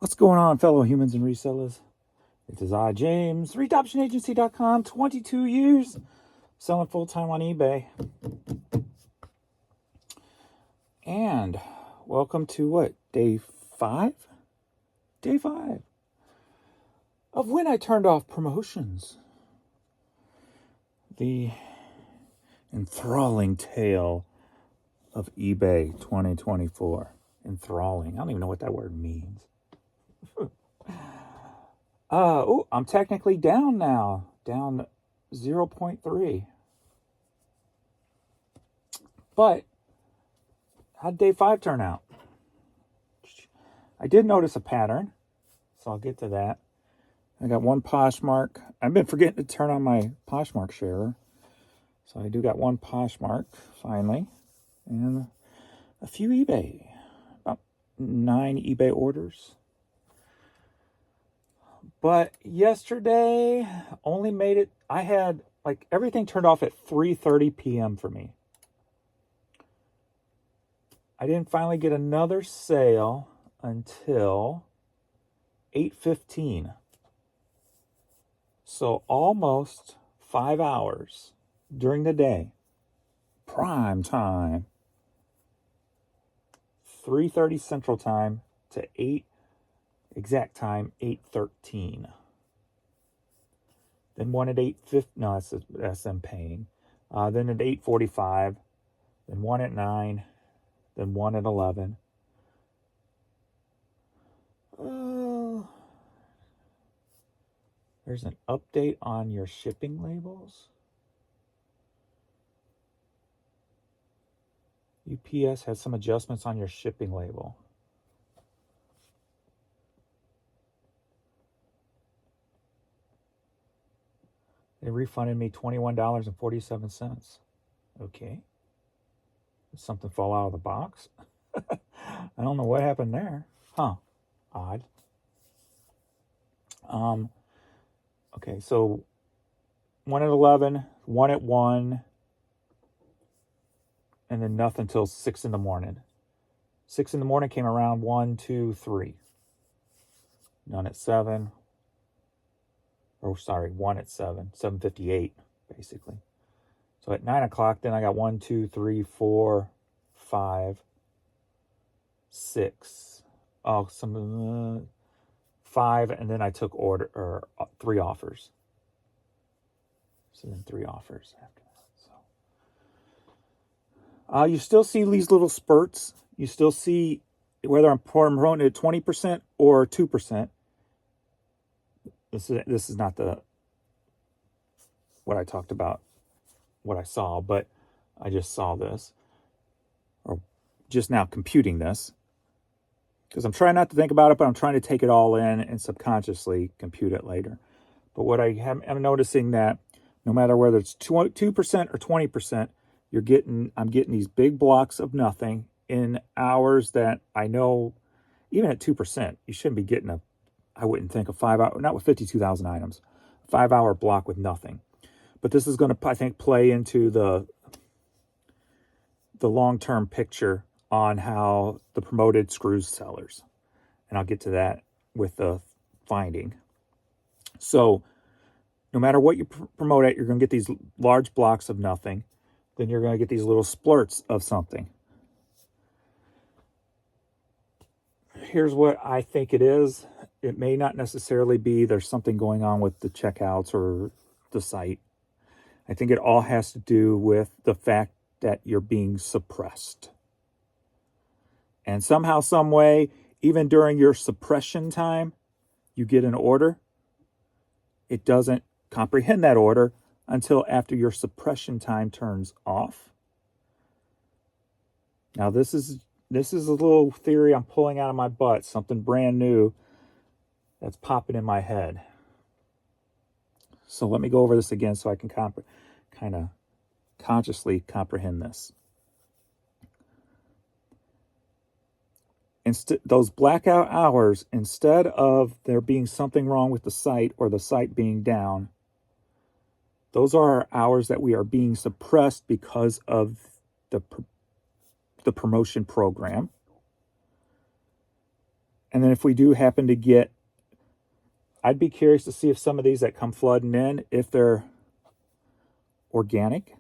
What's going on, fellow humans and resellers? It is I, James, ReadOptionAgency.com, 22 years, selling full-time on eBay. And welcome to what, day 5? Day 5 of when I turned off promotions. The enthralling tale of eBay 2024. Enthralling. I don't even know what that word means. I'm technically down now. Down 0.3. But how'd day 5 turn out? I did notice a pattern, so I'll get to that. I got one Poshmark. I've been forgetting to turn on my Poshmark sharer. So I do got one Poshmark, finally. And a few eBay. About 9 eBay orders. But yesterday, only made it, I had, everything turned off at 3:30 p.m. for me. I didn't finally get another sale until 8:15. So almost 5 hours during the day. Prime time. 3:30 Central Time to 8 exact time, 8:13. Then one at 8:50. No, that's them paying. Then at 8:45. Then one at 9. Then one at 11. There's an update on your shipping labels. UPS has some adjustments on your shipping label. They refunded me $21.47. Okay. Did something fall out of the box? I don't know what happened there. Huh. Odd. Okay, so one at 11, one at 1, and then nothing till 6 in the morning. 6 in the morning came around 1, 2, 3. None at 7. Or sorry, 1 at 7. 7:58, basically. So at 9 o'clock, then I got 1, 2, 3, 4, 5, 6. Oh, some 5, and then I took 3 offers. So then 3 offers after that. So you still see these little spurts. You still see whether I'm promoting at 20% or 2%. This is not what I talked about, what I saw, but I just saw this, or just now computing this, because I'm trying not to think about it, but I'm trying to take it all in and subconsciously compute it later. But what I'm noticing that no matter whether it's 2% or 20%, I'm getting these big blocks of nothing in hours that I know, even at 2%, you shouldn't be getting I wouldn't think a 5 hour, not with 52,000 items, 5 hour block with nothing. But this is going to, I think, play into the long-term picture on how the promoted screws sellers. And I'll get to that with the finding. So no matter what you promote at, you're going to get these large blocks of nothing. Then you're going to get these little splurts of something. Here's what I think it is. It may not necessarily be there's something going on with the checkouts or the site. I think it all has to do with the fact that you're being suppressed. And somehow, some way, even during your suppression time, you get an order. It doesn't comprehend that order until after your suppression time turns off. Now, this is a little theory I'm pulling out of my butt, something brand new that's popping in my head. So let me go over this again so I can kind of consciously comprehend this. Those blackout hours, instead of there being something wrong with the site or the site being down, those are our hours that we are being suppressed because of the promotion program. And then if we do happen to get, I'd be curious to see if some of these that come flooding in, if they're organic.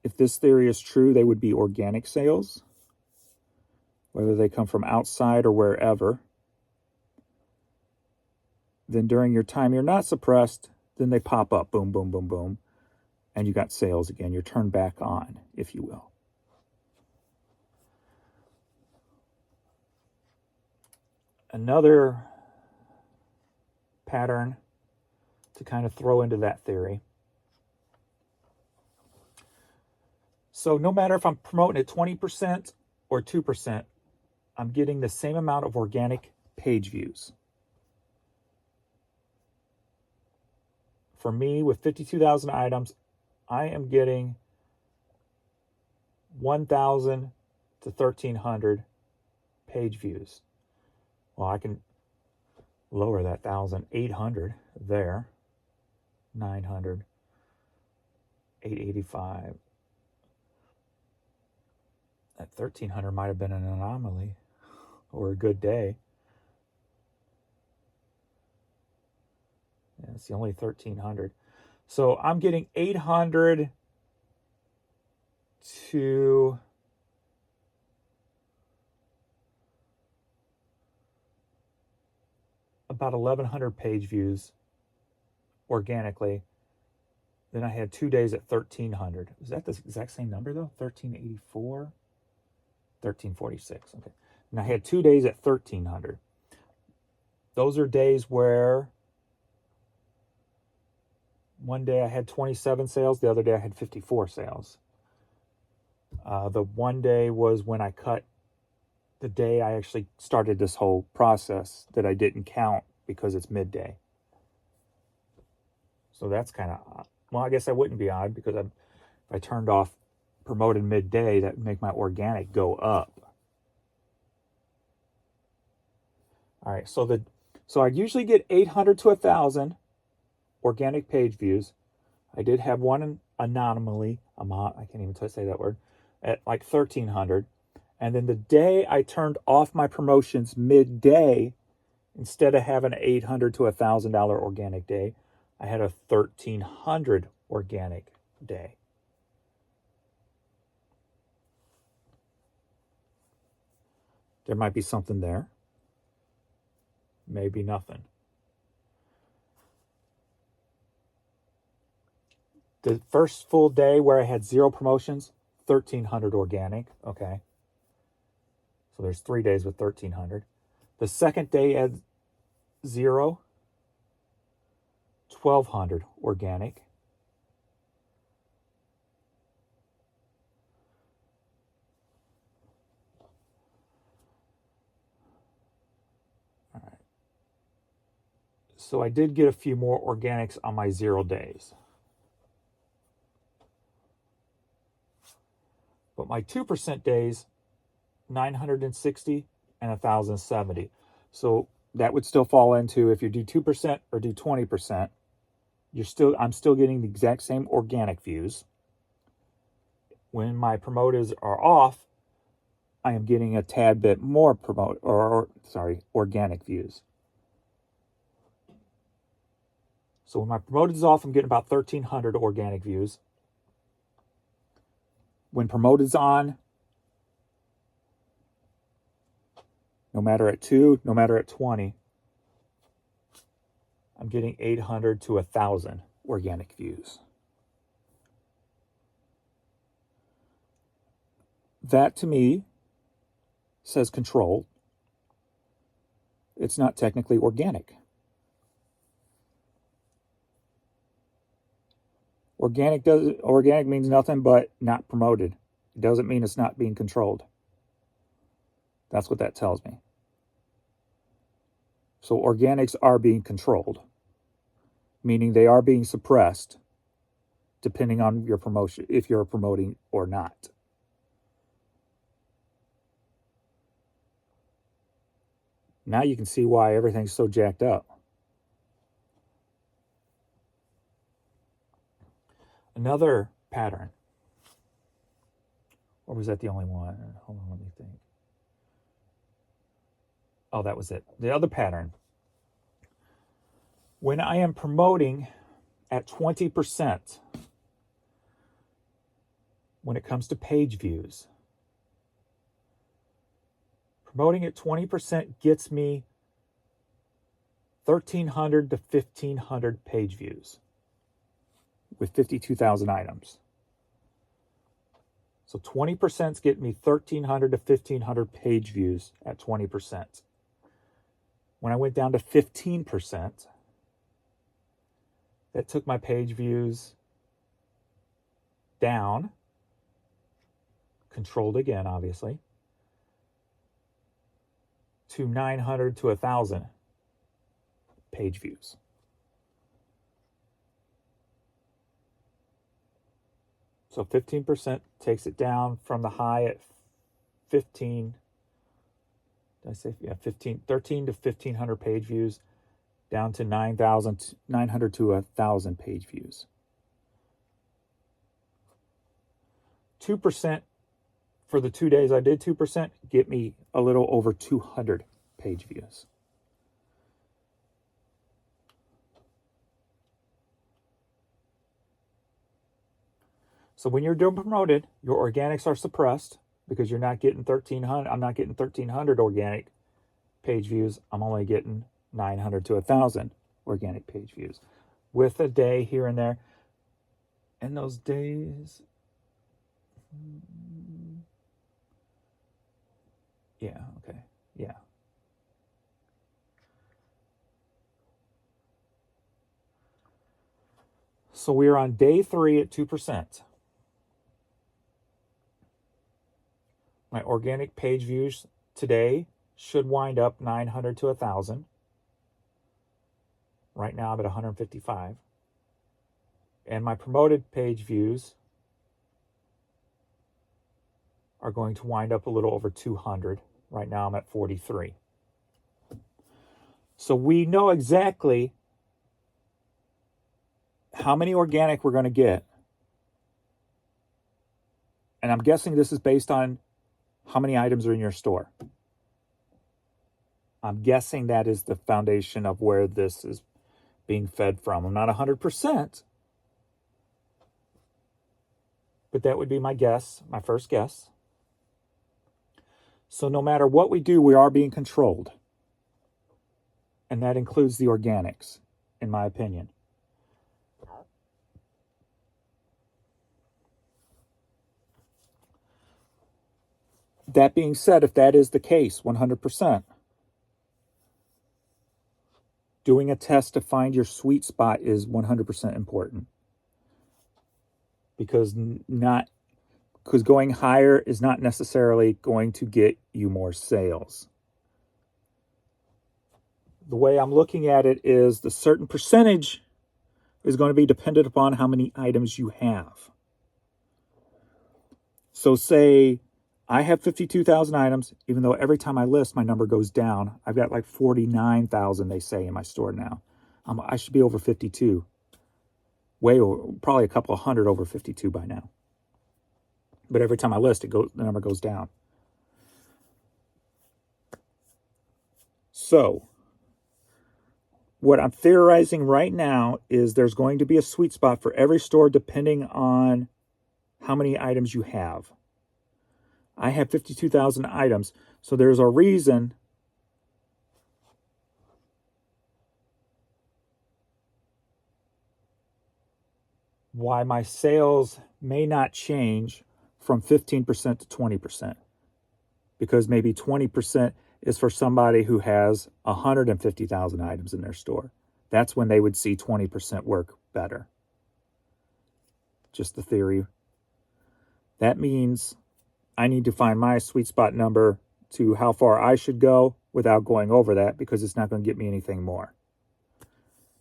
If this theory is true, they would be organic sales, whether they come from outside or wherever. Then during your time you're not suppressed, then they pop up, boom, boom, boom, boom, and you got sales again. You're turned back on, if you will. Another pattern to kind of throw into that theory. So no matter if I'm promoting at 20% or 2%, I'm getting the same amount of organic page views. For me, with 52,000 items, I am getting 1,000 to 1,300 page views. Well, I can lower that 1,000, 800 there, 900, 885. That 1,300 might have been an anomaly or a good day. Yeah, it's the only 1,300. So I'm getting 800 to about 1,100 page views organically. Then I had 2 days at 1,300. Is that the exact same number though? 1,384? 1,346. Okay. And I had 2 days at 1,300. Those are days where one day I had 27 sales, the other day I had 54 sales. The one day was when I cut the day I actually started this whole process that I didn't count because it's midday. So that's kind of odd. Well, I guess that wouldn't be odd because if I turned off promoted midday, that would make my organic go up. All right, so I usually get 800 to 1,000 organic page views. I did have one anomaly, I can't even say that word, at like 1,300. And then the day I turned off my promotions midday, instead of having an $800 to $1,000 organic day, I had a 1,300 organic day. There might be something there. Maybe nothing. The first full day where I had 0 promotions, 1,300 organic. Okay. So there's 3 days with 1,300. The second day at 0, 1,200 organic. All right. So I did get a few more organics on my 0 days. But my 2% days, 960 and 1,070. So that would still fall into, if you do 2% or do 20%, I'm still getting the exact same organic views. When my promoters are off, I am getting a tad bit more organic views. So when my promoted is off, I'm getting about 1,300 organic views. When promoted is on, no matter at 2, no matter at 20, I'm getting 800 to 1,000 organic views. That to me says control. It's not technically organic. Organic means nothing but not promoted. It doesn't mean it's not being controlled. That's what that tells me. So organics are being controlled, meaning they are being suppressed depending on your promotion, if you're promoting or not. Now you can see why everything's so jacked up. Another pattern. Or was that the only one? Hold on, let me think. Oh, that was it. The other pattern. When I am promoting at 20%, when it comes to page views, promoting at 20% gets me 1,300 to 1,500 page views with 52,000 items. So 20% is getting me 1,300 to 1,500 page views at 20%. When I went down to 15%, that took my page views down, controlled again, obviously, to 900 to 1,000 page views. So 15% takes it down from the high at 15. Did I say 15? 13 to 1,500 page views, down to 900 to 1,000 page views. 2% for the 2 days I did 2% get me a little over 200 page views. So when you're doing promoted, your organics are suppressed because you're not getting 1,300. I'm not getting 1,300 organic page views. I'm only getting 900 to 1,000 organic page views with a day here and there. And those days, yeah, okay, yeah. So we're on day 3 at 2%. My organic page views today should wind up 900 to 1,000. Right now I'm at 155. And my promoted page views are going to wind up a little over 200. Right now I'm at 43. So we know exactly how many organic we're going to get. And I'm guessing this is based on how many items are in your store. I'm guessing that is the foundation of where this is being fed from. I'm not 100%, but that would be my guess, my first guess. So no matter what we do, we are being controlled. And that includes the organics, in my opinion. That being said, if that is the case, 100%, doing a test to find your sweet spot is 100% important. Because going higher is not necessarily going to get you more sales. The way I'm looking at it is the certain percentage is going to be dependent upon how many items you have. So say I have 52,000 items, even though every time I list, my number goes down. I've got like 49,000, they say, in my store now. I should be over 52. Way over, probably a couple of hundred over 52 by now. But every time I list, the number goes down. So what I'm theorizing right now is there's going to be a sweet spot for every store depending on how many items you have. I have 52,000 items, so there's a reason why my sales may not change from 15% to 20%. Because maybe 20% is for somebody who has 150,000 items in their store. That's when they would see 20% work better. Just the theory. That means I need to find my sweet spot number to how far I should go without going over that, because it's not going to get me anything more.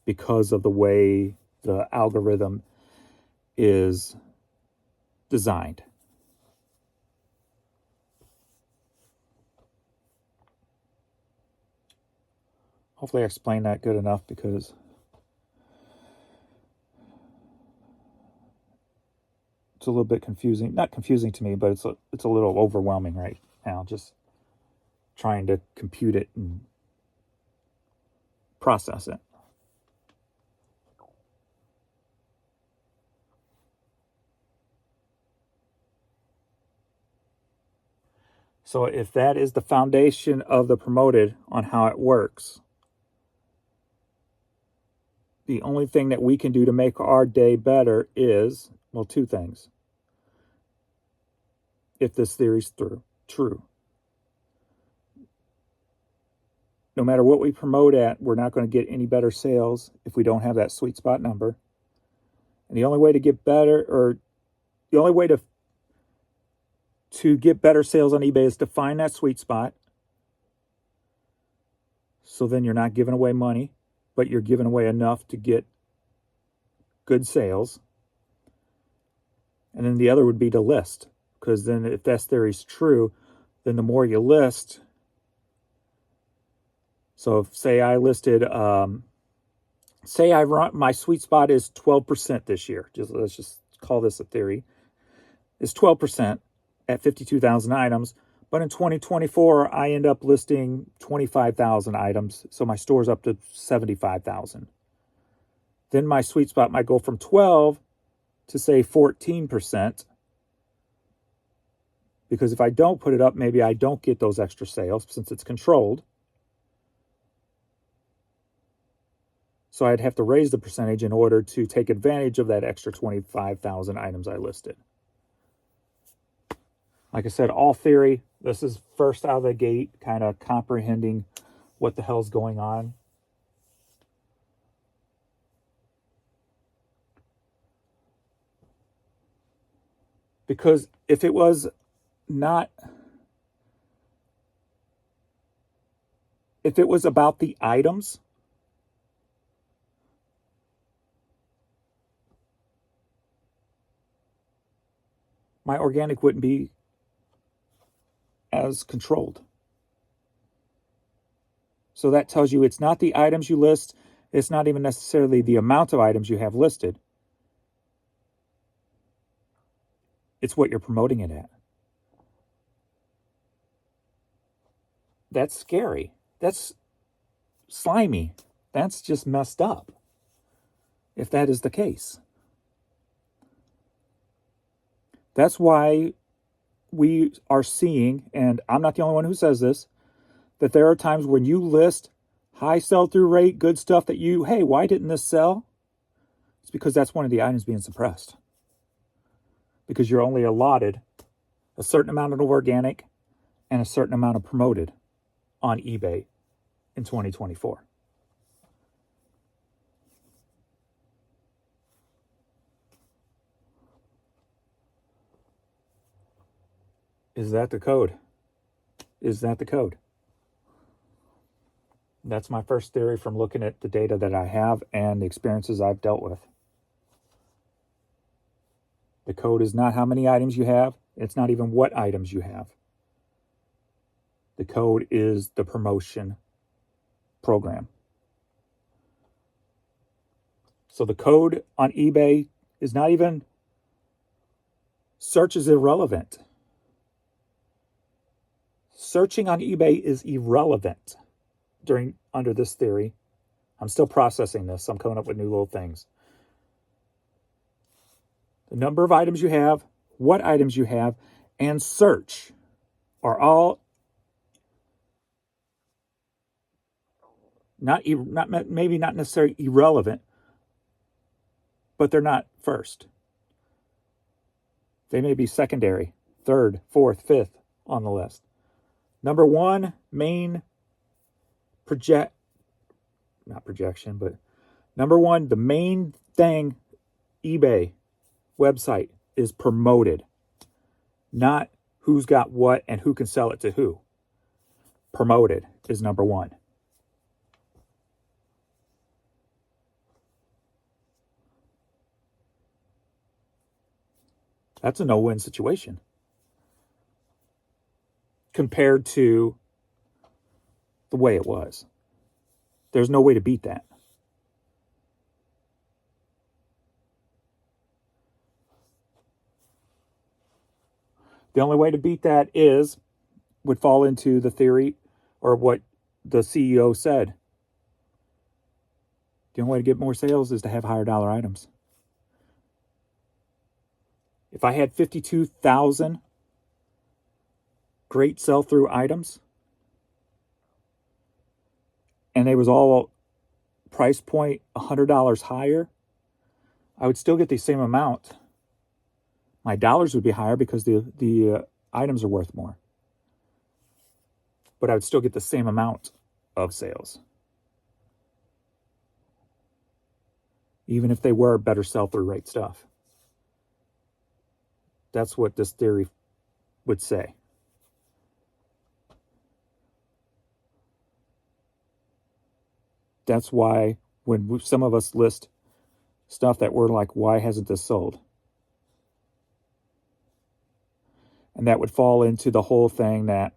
Because of the way the algorithm is designed. Hopefully I explained that good enough, because it's a little bit confusing. Not confusing to me, but it's a little overwhelming right now. Just trying to compute it and process it. So if that is the foundation of the promoted on how it works, the only thing that we can do to make our day better is, well, two things. If this theory's true. No matter what we promote at, we're not going to get any better sales if we don't have that sweet spot number. And the only way to get better, or the only way to get better sales on eBay is to find that sweet spot. So then you're not giving away money, but you're giving away enough to get good sales. And then the other would be to list, because then if that theory is true, then the more you list. So if, say I listed, say I run, my sweet spot is 12% this year. Let's just call this a theory. It's 12% at 52,000 items. But in 2024, I end up listing 25,000 items. So my store's up to 75,000. Then my sweet spot might go from 12 to say 14%. Because if I don't put it up, maybe I don't get those extra sales since it's controlled. So I'd have to raise the percentage in order to take advantage of that extra 25,000 items I listed. Like I said, all theory. This is first out of the gate, kind of comprehending what the hell's going on. Because if it was not, if it was about the items, my organic wouldn't be as controlled. So that tells you it's not the items you list. It's not even necessarily the amount of items you have listed. It's what you're promoting it at. That's scary. That's slimy. That's just messed up, if that is the case. That's why we are seeing, and I'm not the only one who says this, that there are times when you list high sell-through rate, good stuff that you, hey, why didn't this sell? It's because that's one of the items being suppressed. Because you're only allotted a certain amount of organic and a certain amount of promoted on eBay in 2024. Is that the code? Is that the code? That's my first theory from looking at the data that I have and the experiences I've dealt with. The code is not how many items you have. It's not even what items you have. The code is the promotion program. So the code on eBay is not even, search is irrelevant. Searching on eBay is irrelevant under this theory. I'm still processing this. I'm coming up with new little things. The number of items you have, what items you have, and search are all maybe not necessarily irrelevant, but they're not first. They may be secondary, third, fourth, fifth on the list. Number one, main number one, the main thing eBay website is promoted, not who's got what and who can sell it to who. Promoted is number one. That's a no-win situation compared to the way it was. There's no way to beat that. The only way to beat that would fall into the theory or what the CEO said. The only way to get more sales is to have higher dollar items. If I had 52,000 great sell-through items, and they was all price point $100 higher, I would still get the same amount. My dollars would be higher because the items are worth more. But I would still get the same amount of sales, even if they were better sell-through rate stuff. That's what this theory would say. That's why when some of us list stuff that we're like, why hasn't this sold? And that would fall into the whole thing that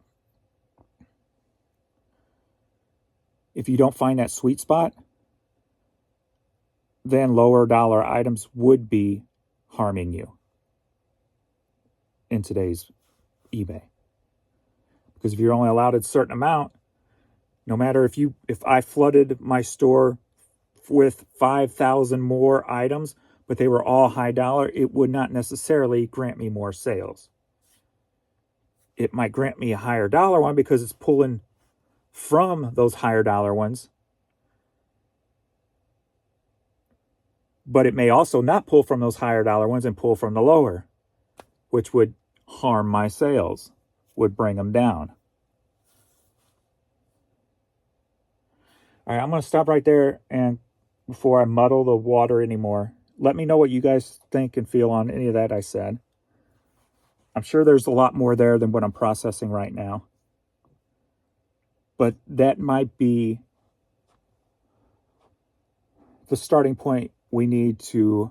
if you don't find that sweet spot, then lower dollar items would be harming you in today's eBay. Because if you're only allowed a certain amount, no matter if I flooded my store with 5,000 more items, but they were all high dollar, it would not necessarily grant me more sales. It might grant me a higher dollar one because it's pulling from those higher dollar ones. But it may also not pull from those higher dollar ones and pull from the lower, which would harm my sales, would bring them down. All right, I'm going to stop right there, and before I muddle the water anymore, let me know what you guys think and feel on any of that I said. I'm sure there's a lot more there than what I'm processing right now. But that might be the starting point we need to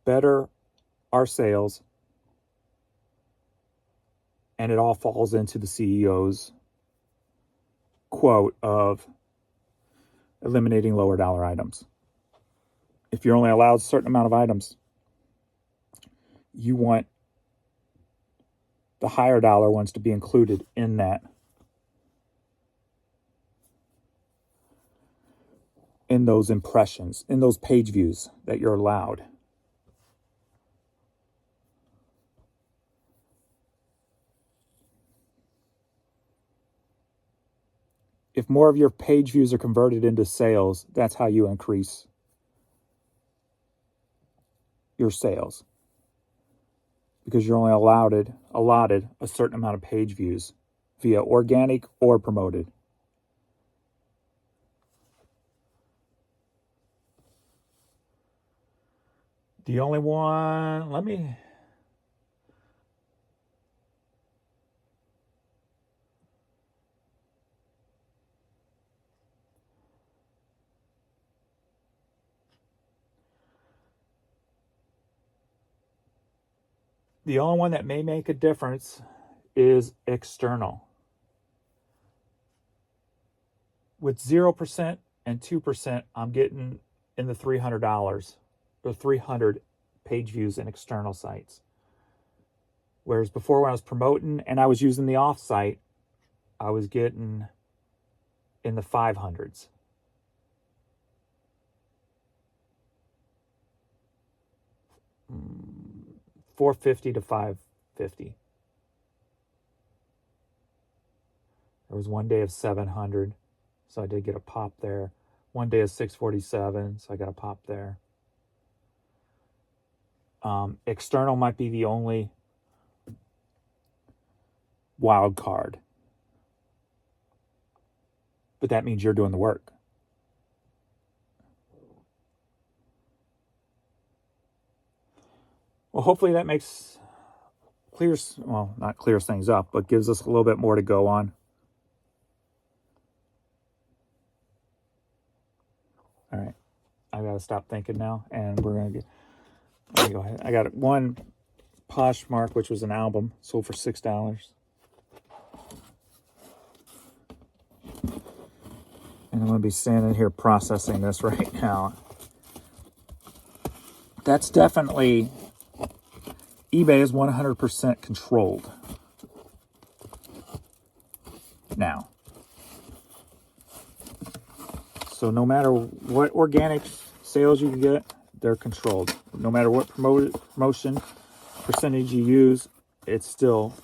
better our sales. And it all falls into the CEO's quote of eliminating lower dollar items. If you're only allowed a certain amount of items, you want the higher dollar ones to be included in that. In those impressions, in those page views that you're allowed. If more of your page views are converted into sales, that's how you increase your sales. Because you're only allotted a certain amount of page views via organic or promoted. The only one, the only one that may make a difference is external. With 0% and 2%, I'm getting in the $300 or 300 page views in external sites. Whereas before, when I was promoting and I was using the off-site, I was getting in the 500s. $450 to $550. There was one day of 700, so I did get a pop there. One day of 647, so I got a pop there. External might be the only wild card. But that means you're doing the work. Well, hopefully that makes not clears things up, but gives us a little bit more to go on. All right. I got to stop thinking now, and we're going to go ahead. I got one Poshmark, which was an album, sold for $6. And I'm going to be standing here processing this right now. That's definitely eBay is 100% controlled now. So no matter what organic sales you can get, they're controlled. No matter what promotion percentage you use, it's still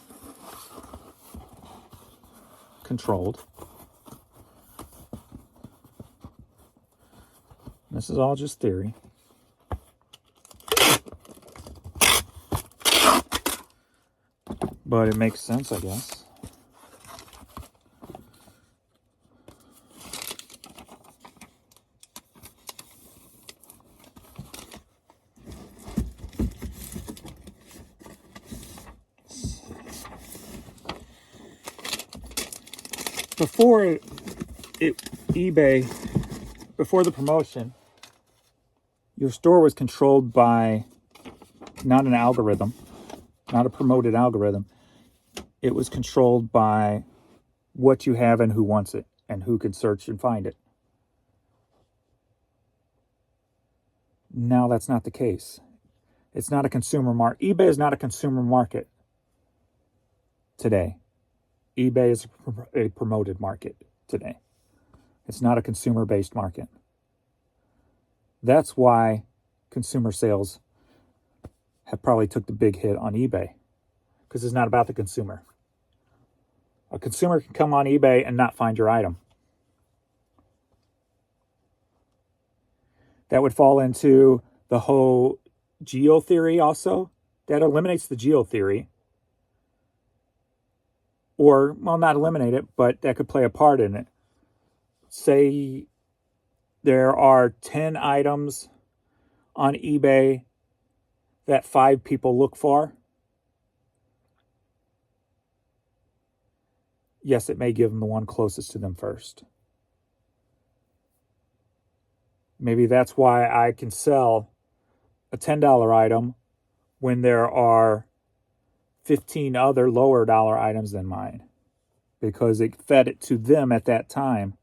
controlled. This is all just theory. But it makes sense, I guess. Before eBay, before the promotion, your store was controlled by not an algorithm, not a promoted algorithm. It was controlled by what you have and who wants it and who can search and find it. Now that's not the case. It's not a consumer market. eBay is not a consumer market today. eBay is a promoted market today. It's not a consumer-based market. That's why consumer sales have probably took the big hit on eBay, because it's not about the consumer. A consumer can come on eBay and not find your item. That would fall into the whole geo theory also. That eliminates the geo theory. Or, well, not eliminate it, but that could play a part in it. Say there are 10 items on eBay that 5 people look for. Yes, it may give them the one closest to them first. Maybe that's why I can sell a $10 item when there are 15 other lower dollar items than mine, because it fed it to them at that time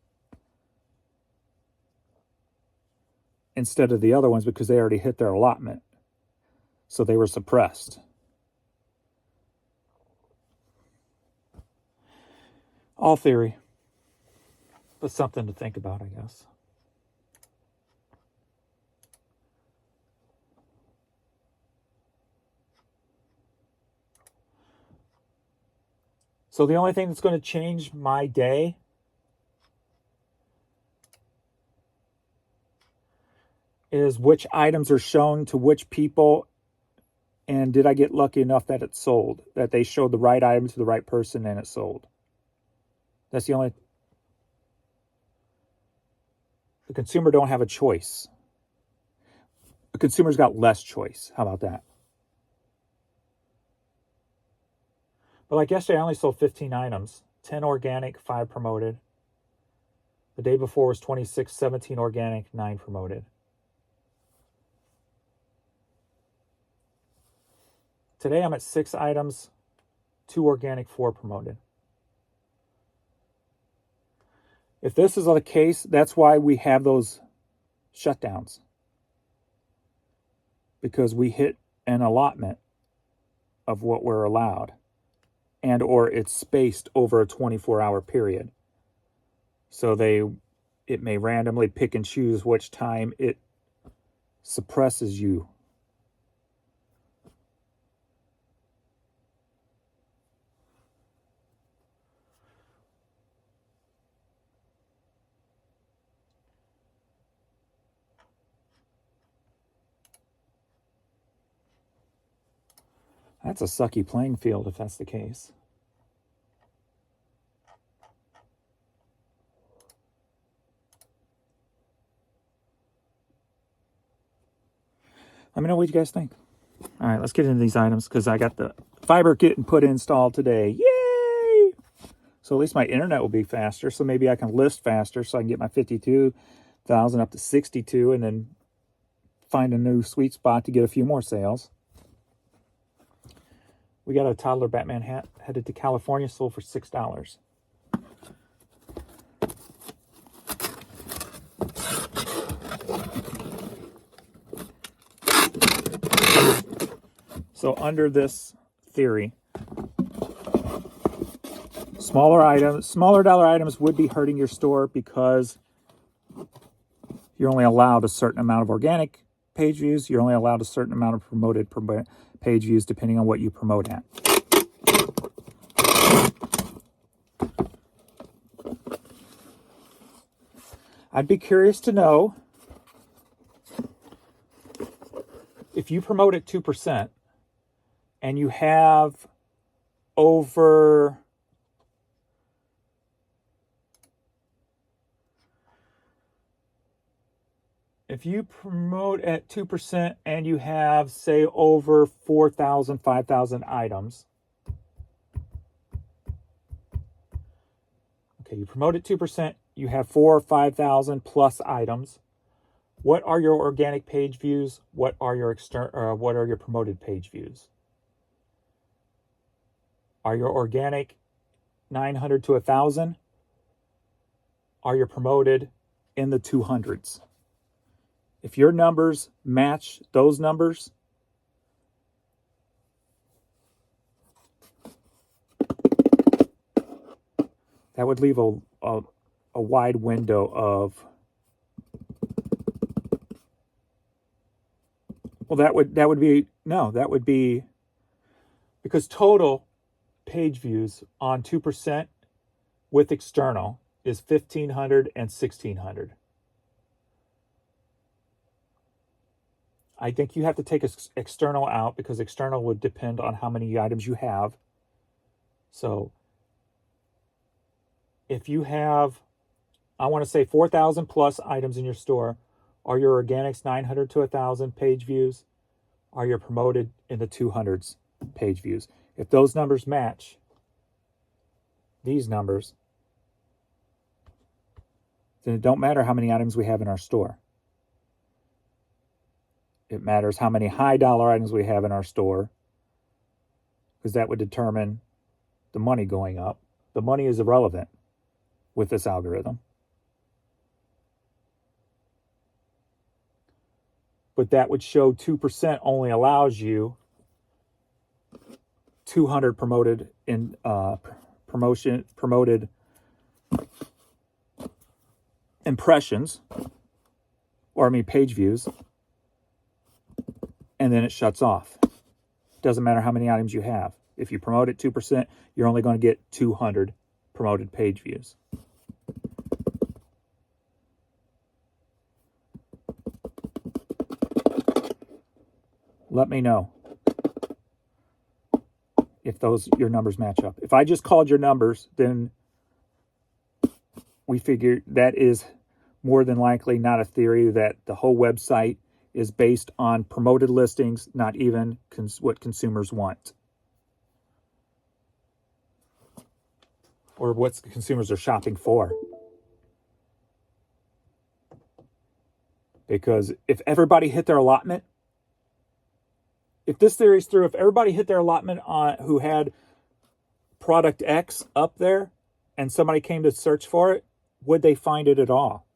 instead of the other ones, because they already hit their allotment. So they were suppressed. All theory, but something to think about, I guess. So the only thing that's going to change my day is which items are shown to which people, and did I get lucky enough that it sold, that they showed the right item to the right person and it sold. That's the only... The consumer don't have a choice. The consumer's got less choice. How about that? But like yesterday, I only sold 15 items. 10 organic, 5 promoted. The day before was 26, 17 organic, 9 promoted. Today I'm at 6 items, 2 organic, 4 promoted. If this is the case, that's why we have those shutdowns. Because we hit an allotment of what we're allowed. And or it's spaced over a 24-hour period. So it may randomly pick and choose which time it suppresses you. That's a sucky playing field if that's the case. Let me know what you guys think. All right, let's get into these items because I got the fiber getting put installed today. Yay! So at least my internet will be faster. So maybe I can list faster so I can get my 52,000 up to 62 and then find a new sweet spot to get a few more sales. We got a toddler Batman hat headed to California, sold for $6. So under this theory, smaller dollar items would be hurting your store because you're only allowed a certain amount of organic page views. You're only allowed a certain amount of promoted page views depending on what you promote at. I'd be curious to know if you promote at 2% and you have over if you promote at 2% and you have, say, over 4,000, 5,000 items. Okay, you promote at 2%, you have 4,000 or 5,000 plus items. What are your organic page views? What are your what are your promoted page views? Are your organic 900 to 1,000? Are your promoted in the 200s? If your numbers match those numbers, that would leave a wide window of, well, that would be because total page views on 2% with external is 1,500 and 1,600. I think you have to take external out because external would depend on how many items you have. So if you have, I want to say 4,000 plus items in your store, are your organics 900 to 1,000 page views? Are your promoted in the 200s page views? If those numbers match these numbers, then it don't matter how many items we have in our store. It matters how many high dollar items we have in our store, because that would determine the money going up. The money is irrelevant with this algorithm. But that would show 2% only allows you 200 promoted impressions, or page views, and then it shuts off. Doesn't matter how many items you have. If you promote at 2%, you're only going to get 200 promoted page views. Let me know if your numbers match up. If I just called your numbers, then we figure that is more than likely not a theory, that the whole website is based on promoted listings, not even what consumers want or what consumers are shopping for. Because if everybody hit their allotment, if this theory is through, if everybody hit their allotment on who had product X up there and somebody came to search for it, would they find it at all?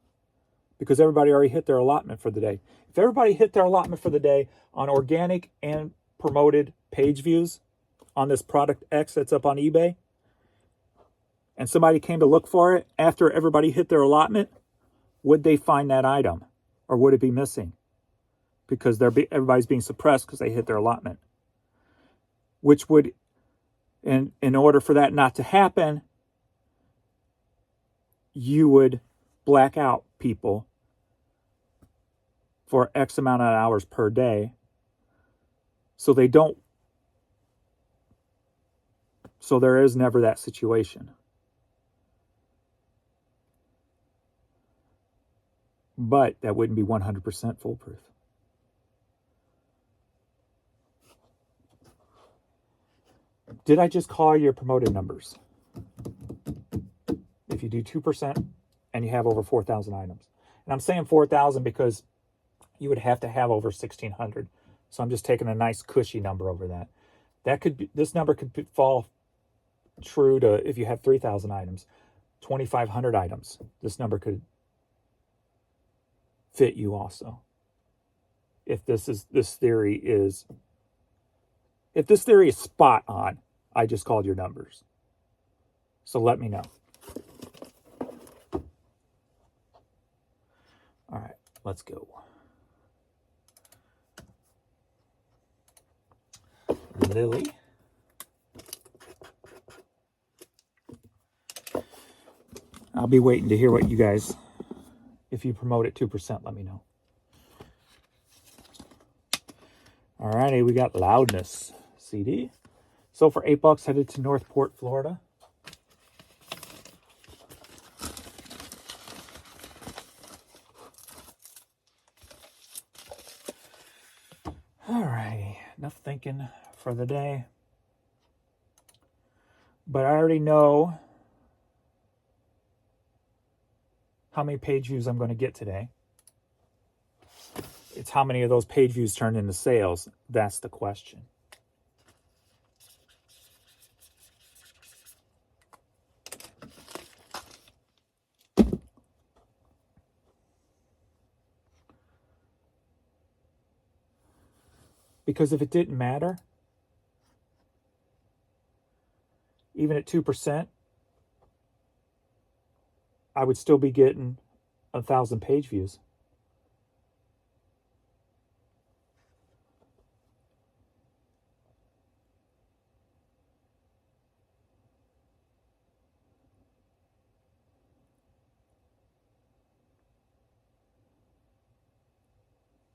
Because everybody already hit their allotment for the day. If everybody hit their allotment for the day on organic and promoted page views on this product X that's up on eBay, and somebody came to look for it after everybody hit their allotment, would they find that item? Or would it be missing? Because everybody's being suppressed because they hit their allotment. Which would, in order for that not to happen, you would black out people for X amount of hours per day so there is never that situation. But that wouldn't be 100% foolproof. Did I just call your promoted numbers? If you do 2% and you have over 4,000 items. And I'm saying 4,000 because you would have to have over 1,600. So I'm just taking a nice cushy number over that. This number could fall true to if you have 3,000 items, 2,500 items. This number could fit you also. If this theory is If this theory is spot on, I just called your numbers. So let me know. All right, let's go. Lily. I'll be waiting to hear what you guys, if you promote at 2%, let me know. All righty, we got Loudness CD. So for $8, headed to Northport, Florida. All righty, enough thinking for the day. But I already know how many page views I'm going to get today. It's how many of those page views turn into sales. That's the question. Because if it didn't matter, even at 2%, I would still be getting 1,000 page views.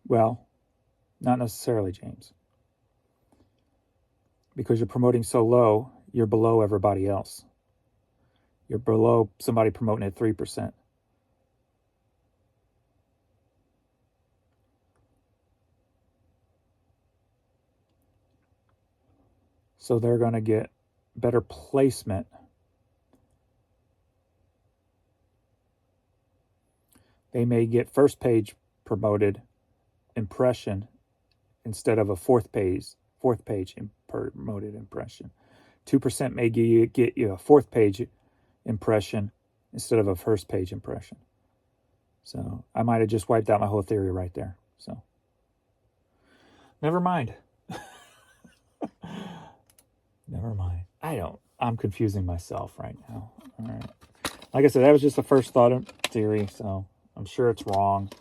Well, not necessarily, James. Because you're promoting so low, you're below everybody else. You're below somebody promoting at 3%. So they're going to get better placement. They may get first page promoted impression instead of a fourth page promoted impression. 2% may get you a fourth page impression instead of a first page impression. So I might have just wiped out my whole theory right there. So never mind. Never mind. I'm confusing myself right now. All right. Like I said, that was just a first thought of theory, so I'm sure it's wrong.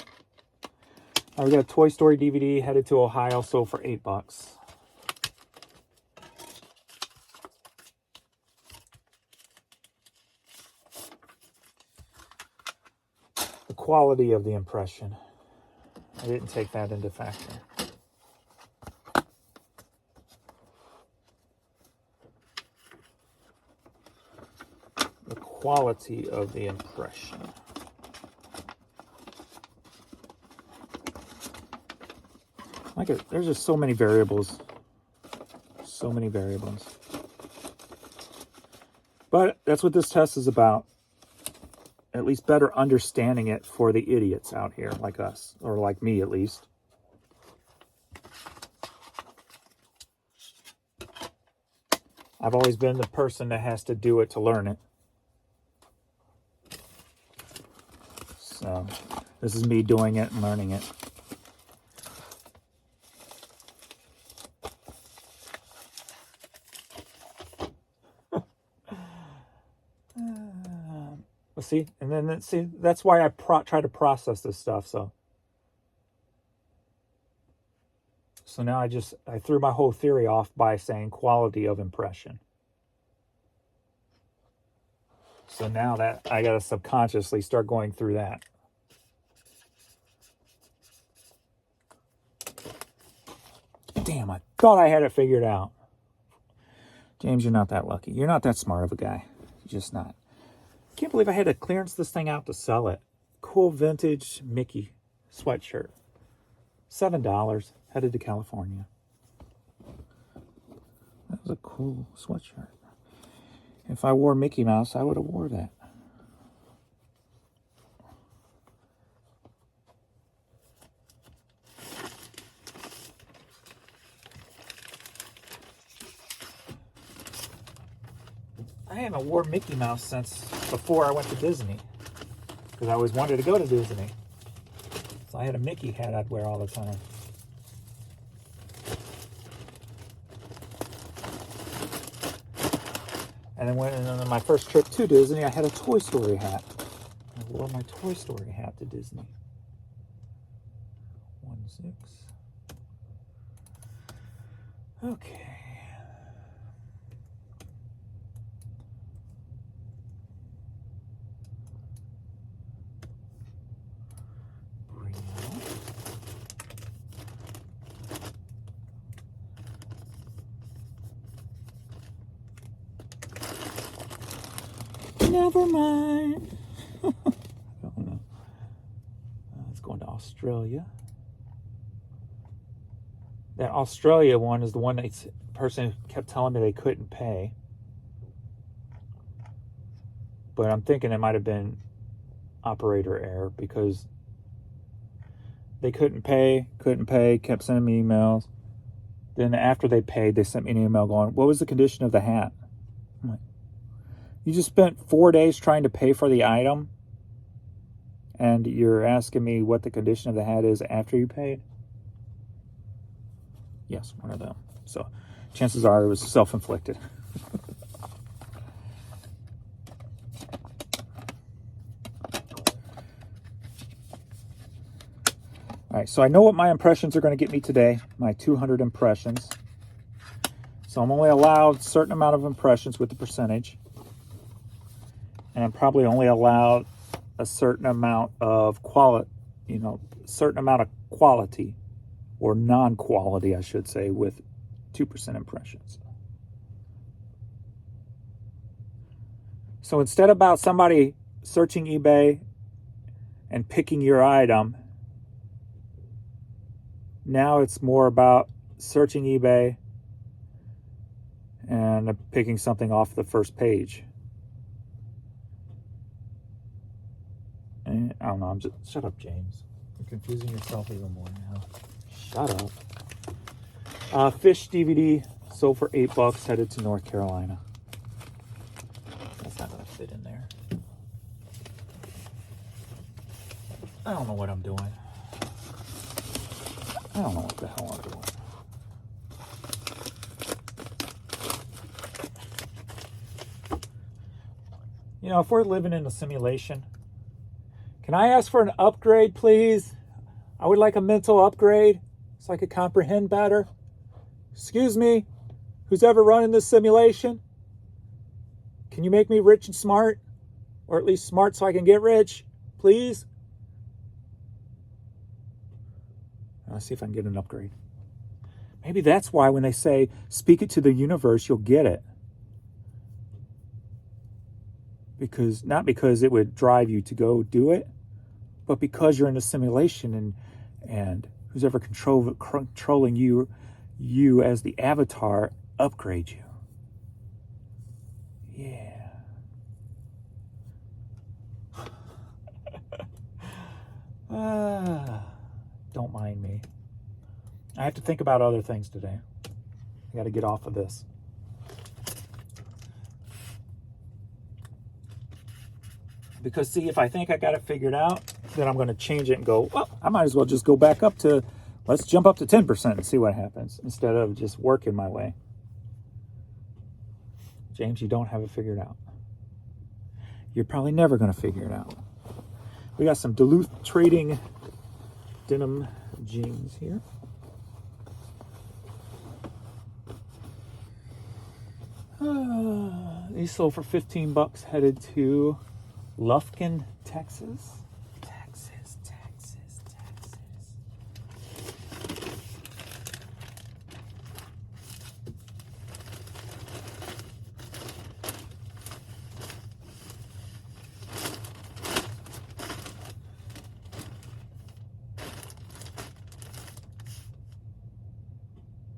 We got a Toy Story DVD headed to Ohio, sold for $8. The quality of the impression. I didn't take that into factor. The quality of the impression. There's just so many variables. So many variables. But that's what this test is about. At least better understanding it for the idiots out here like us, or like me at least. I've always been the person that has to do it to learn it. So this is me doing it and learning it. See, and then that's why I try to process this stuff. So now I threw my whole theory off by saying quality of impression. So now that I got to subconsciously start going through that. Damn, I thought I had it figured out. James, you're not that lucky. You're not that smart of a guy. You're just not. Can't believe I had to clearance this thing out to sell it. Cool vintage Mickey sweatshirt. $7, headed to California. That was a cool sweatshirt. If I wore Mickey Mouse, I would have wore that. I haven't worn Mickey Mouse since before I went to Disney. Because I always wanted to go to Disney. So I had a Mickey hat I'd wear all the time. And then on my first trip to Disney, I had a Toy Story hat. I wore my Toy Story hat to Disney. 1-6. Okay. Bring it up. Never mind. I don't know. It's going to Australia. That Australia one is the one that person kept telling me they couldn't pay. But I'm thinking it might have been operator error because they couldn't pay, kept sending me emails. Then after they paid, they sent me an email going, what was the condition of the hat? I'm like, you just spent 4 days trying to pay for the item and you're asking me what the condition of the hat is after you paid? Yes, one of them. So chances are it was self-inflicted. All right, so I know what my impressions are going to get me today, my 200 impressions. So I'm only allowed a certain amount of impressions with the percentage. And I'm probably only allowed a certain amount of quality, quality or non-quality, I should say, with 2% impressions. So instead about somebody searching eBay and picking your item, now it's more about searching eBay and picking something off the first page. And I don't know, shut up, James. You're confusing yourself even more now. Shut up. Fish DVD sold for $8, headed to North Carolina. That's not gonna fit in there. I don't know what I'm doing. I don't know what the hell I'm doing. You know, if we're living in a simulation, can I ask for an upgrade, please? I would like a mental upgrade so I could comprehend better. Excuse me, who's ever running this simulation? Can you make me rich and smart? Or at least smart so I can get rich, please? Let's see if I can get an upgrade. Maybe that's why when they say, speak it to the universe, you'll get it. Not because it would drive you to go do it, but because you're in a simulation and who's ever controlling you as the avatar, upgrade you. Yeah. Don't mind me. I have to think about other things today. I got to get off of this. Because, see, if I think I got it figured out, then I'm going to change it and go, well, I might as well just go back up to, let's jump up to 10% and see what happens, instead of just working my way. James, you don't have it figured out. You're probably never going to figure it out. We got some Duluth Trading denim jeans here. These sold for $15, headed to Lufkin, Texas. Texas.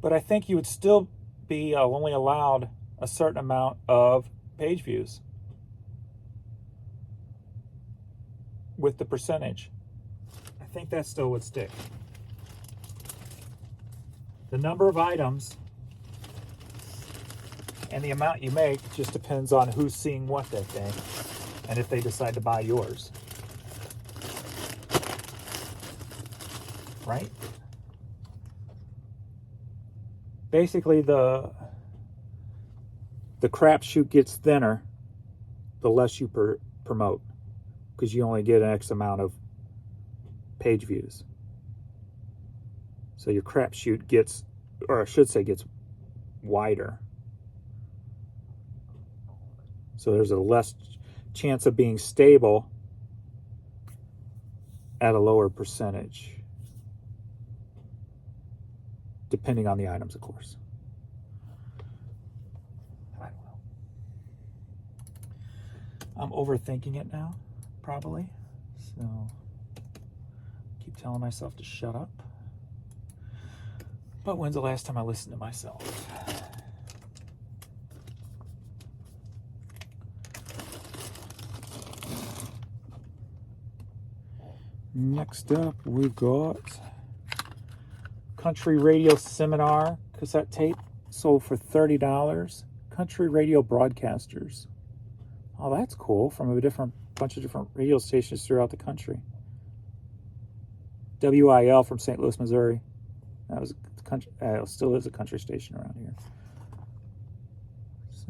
But I think you would still be only allowed a certain amount of page views with the percentage. I think that still would stick. The number of items and the amount you make just depends on who's seeing what that day and if they decide to buy yours. Right? Basically, the the crapshoot gets thinner the less you promote, because you only get an X amount of page views. So your crapshoot gets, or I should say gets wider. So there's a less chance of being stable at a lower percentage, depending on the items, of course. I don't know. I'm overthinking it now, probably. So keep telling myself to shut up. But when's the last time I listened to myself? Next up, we've got Country Radio Seminar cassette tape sold for $30. Country Radio Broadcasters. Oh, that's cool. From a bunch of different radio stations throughout the country. WIL from St. Louis, Missouri. That was country. Still is a country station around here. So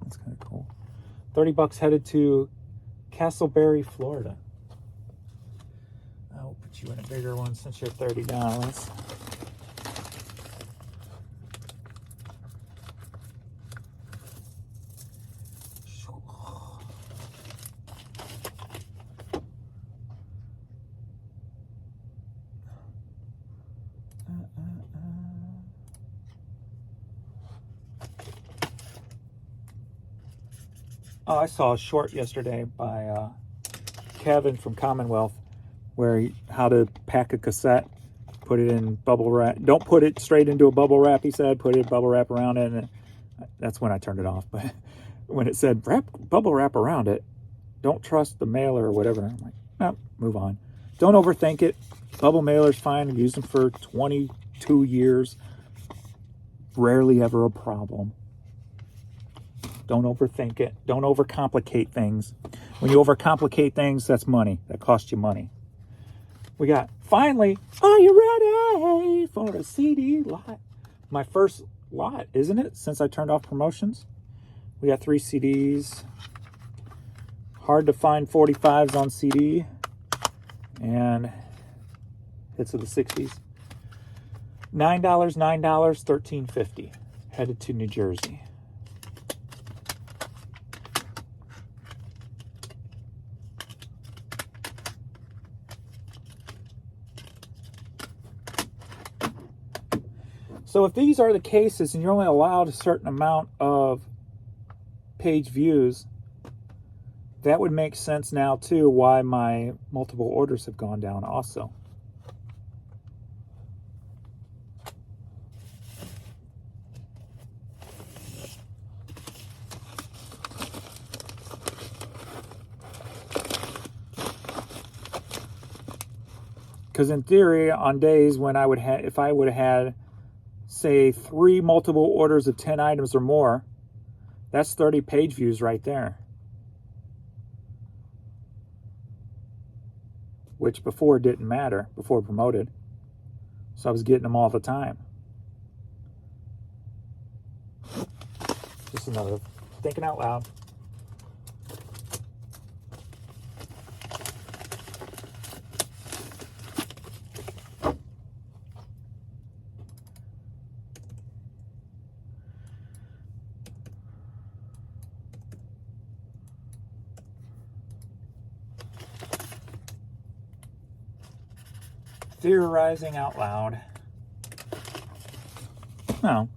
that's kind of cool. $30 headed to Castleberry, Florida. I'll put you in a bigger one since you're $30. Oh, I saw a short yesterday by Kevin from Commonwealth, where how to pack a cassette, put it in bubble wrap. Don't put it straight into a bubble wrap, he said. Put it bubble wrap around it, and that's when I turned it off. But when it said bubble wrap around it, don't trust the mailer or whatever. I'm like, no, move on. Don't overthink it. Bubble mailer's fine. I've used them for 22 years. Rarely ever a problem. Don't overthink it. Don't overcomplicate things. When you overcomplicate things, that's money. That costs you money. We got, finally, are you ready for a CD lot? My first lot, isn't it? Since I turned off promotions. We got 3 CDs. Hard to find 45s on CD. And hits of the 60s. $9, $13.50. Headed to New Jersey. So if these are the cases and you're only allowed a certain amount of page views, that would make sense now too why my multiple orders have gone down also. Because in theory, on days when I would have, if I would have had, say, 3 multiple orders of 10 items or more, that's 30 page views right there. Which before didn't matter, before promoted. So I was getting them all the time. Just another thinking out loud. Theorizing out loud. Now,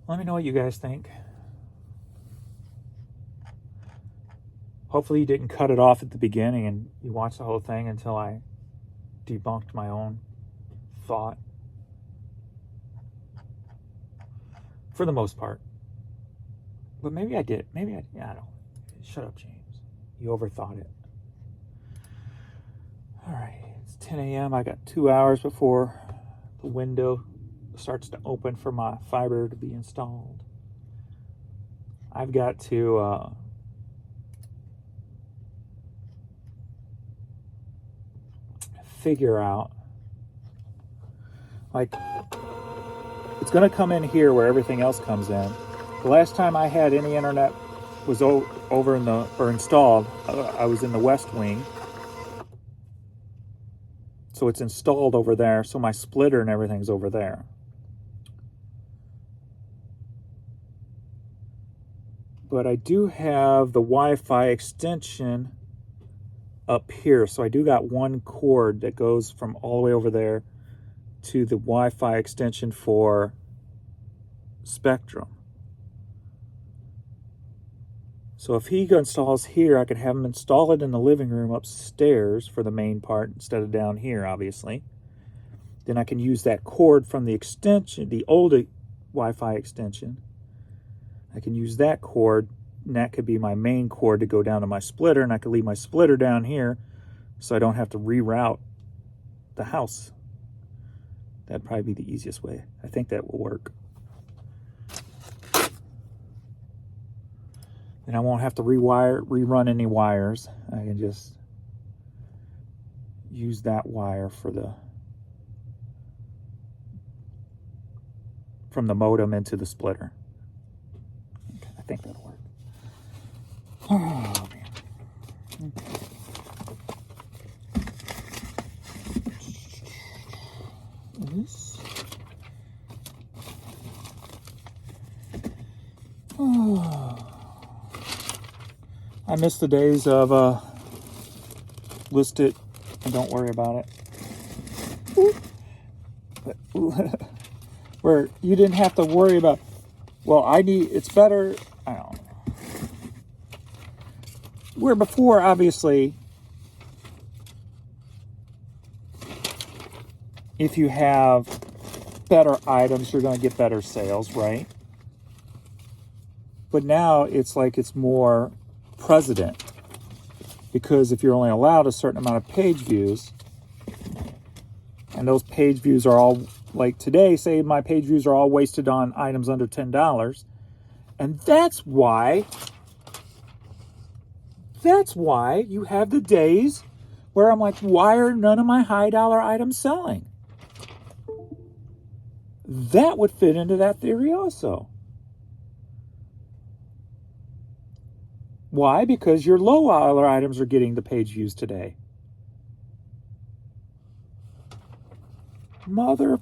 let me know what you guys think. Hopefully you didn't cut it off at the beginning and you watched the whole thing until I debunked my own thought. For the most part. But maybe I did. Maybe I don't. Shut up, James. You overthought it. All right. 10 a.m. I got 2 hours before the window starts to open for my fiber to be installed. I've got to figure out, like, it's going to come in here where everything else comes in. The last time I had any internet was over in the, or installed, I was in the West Wing. So it's installed over there. So my splitter and everything's over there. But I do have the Wi-Fi extension up here. So I do got one cord that goes from all the way over there to the Wi-Fi extension for Spectrum. So if he installs here, I could have him install it in the living room upstairs for the main part instead of down here, obviously. Then I can use that cord from the extension, the old Wi-Fi extension. I can use that cord, and that could be my main cord to go down to my splitter, and I could leave my splitter down here so I don't have to reroute the house. That'd probably be the easiest way. I think that will work. And I won't have to rerun any wires. I can just use that wire for from the modem into the splitter. Okay, I think that'll work. Oh, man. Okay. This. Oh. I miss the days of list it and don't worry about it. Where you didn't have to worry about, well, it's better, I don't know. Where before, obviously, if you have better items, you're going to get better sales, right? But now it's like it's more precedent, because if you're only allowed a certain amount of page views, and those page views are all, like today, say my page views are all wasted on items under $10, and that's why you have the days where I'm like, why are none of my high dollar items selling? That would fit into that theory also. Why? Because your low dollar items are getting the page views today. Mother.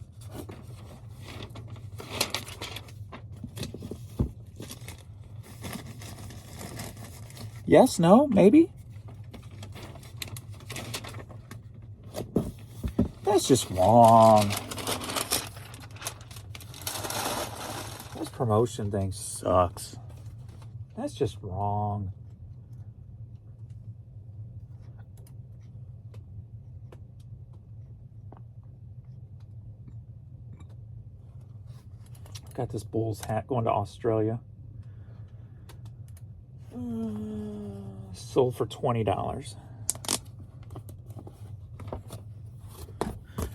Yes, no, maybe? That's just wrong. This promotion thing sucks. That's just wrong. Got this Bulls hat going to Australia. Sold for $20.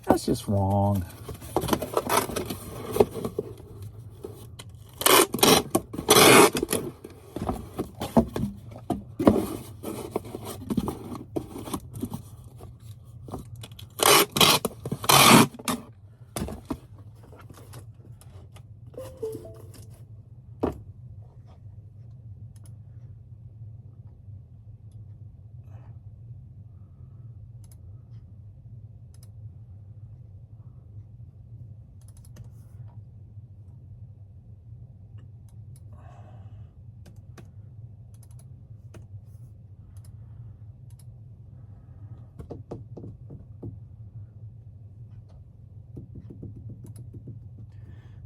That's just wrong.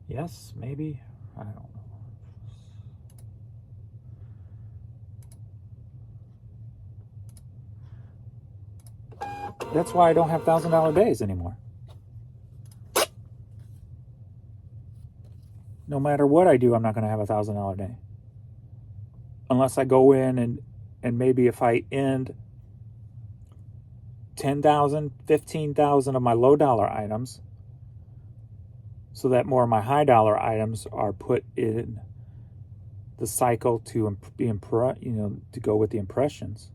Yes, maybe. I don't know. That's why I don't have $1,000 days anymore. No matter what I do, I'm not going to have $1,000 day. Unless I go in and maybe if I end 10,000, 15,000 of my low dollar items, so that more of my high dollar items are put in the cycle to be to go with the impressions.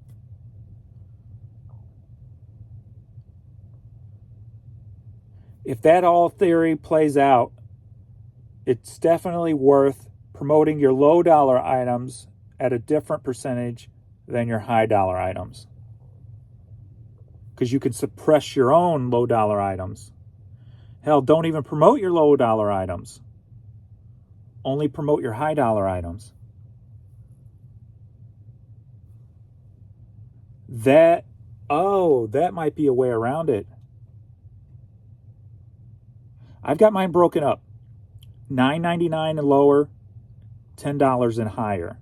If that all theory plays out, it's definitely worth promoting your low dollar items at a different percentage than your high dollar items, because you can suppress your own low dollar items. Hell, don't even promote your low dollar items. Only promote your high dollar items. That might be a way around it. I've got mine broken up. $9.99 and lower, $10 and higher.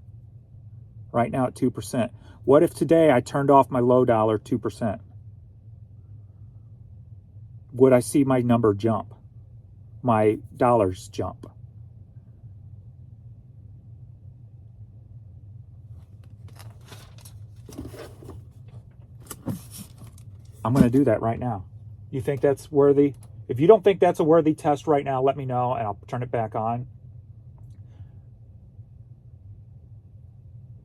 Right now at 2%. What if today I turned off my low dollar 2%? Would I see my number jump? My dollars jump? I'm going to do that right now. You think that's worthy? If you don't think that's a worthy test right now, let me know and I'll turn it back on.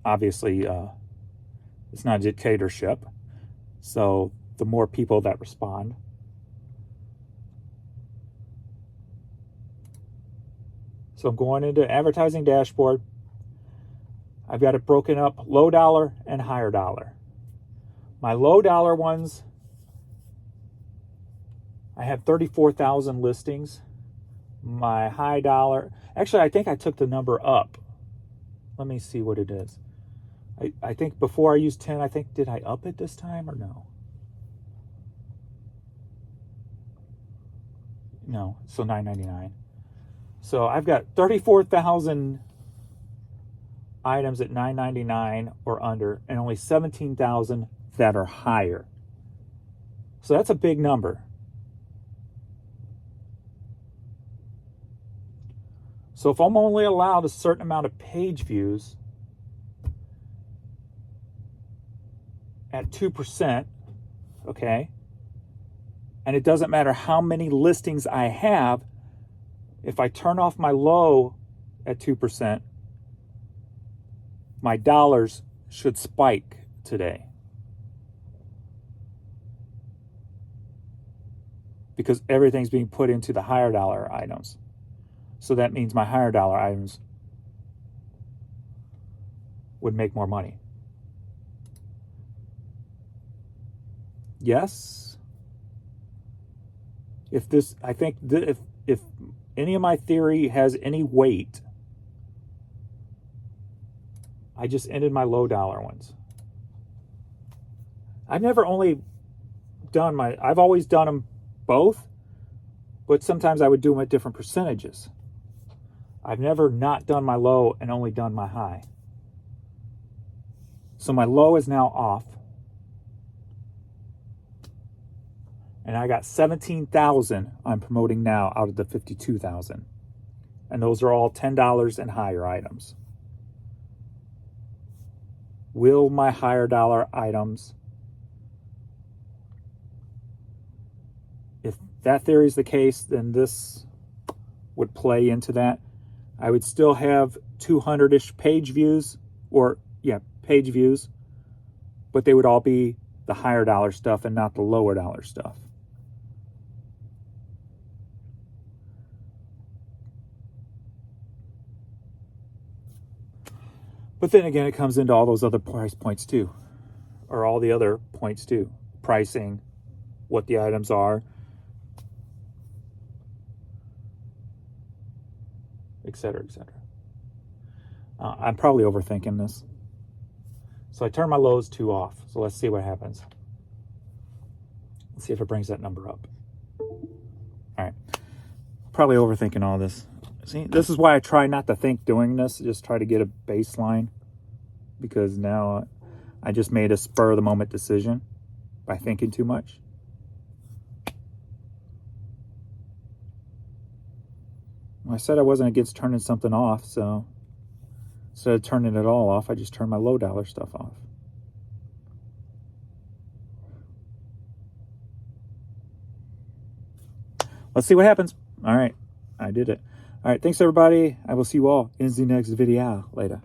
Obviously, it's not a dictatorship. So the more people that respond. So I'm going into advertising dashboard. I've got it broken up low dollar and higher dollar. My low dollar ones, I have 34,000 listings. My high dollar, actually, I think I took the number up. Let me see what it is. I think before I used 10, I think, did I up it this time or no? No, so $9.99. So I've got 34,000 items at $9.99 or under, and only 17,000 that are higher. So that's a big number. So if I'm only allowed a certain amount of page views at 2%, okay, and it doesn't matter how many listings I have, if I turn off my low at 2%, my dollars should spike today. Because everything's being put into the higher dollar items. So that means my higher dollar items would make more money. Yes. I think if any of my theory has any weight, I just ended my low dollar ones. I've always done them both, but sometimes I would do them at different percentages. I've never not done my low and only done my high. So my low is now off. And I got 17,000 I'm promoting now out of the 52,000. And those are all $10 and higher items. Will my higher dollar items, if that theory is the case, then this would play into that. I would still have 200-ish page views, page views, but they would all be the higher dollar stuff and not the lower dollar stuff. But then again, it comes into all those other price points too, or all the other points too. Pricing, what the items are, etc., etc. I'm probably overthinking this. So I turn my lows 2 off. So let's see what happens. Let's see if it brings that number up. All right. Probably overthinking all this. See, this is why I try not to think doing this. Just try to get a baseline. Because now I just made a spur of the moment decision by thinking too much. Well, I said I wasn't against turning something off, so instead of turning it all off, I just turned my low dollar stuff off. Let's see what happens. All right, I did it. All right, thanks everybody. I will see you all in the next video. Later.